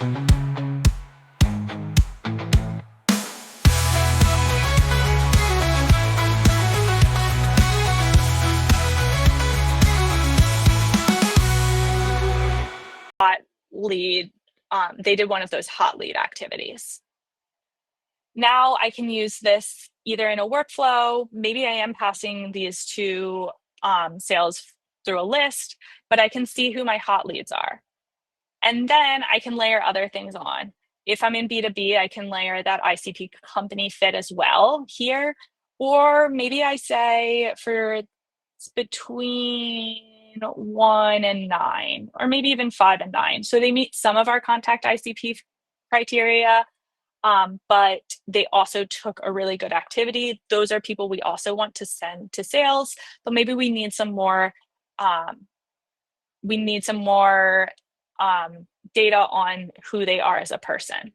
Hot lead, they did one of those hot lead activities. Now I can use this either in a workflow. Maybe I am passing these to sales through a list, but I can see who my hot leads are. And then I can layer other things on. If I'm in B2B, I can layer that ICP company fit as well here. Or maybe I say for it's between 1 and 9, or maybe even 5 and 9. So they meet some of our contact ICP criteria, but they also took a really good activity. Those are people we also want to send to sales, but maybe we need some more. We need some more data on who they are as a person.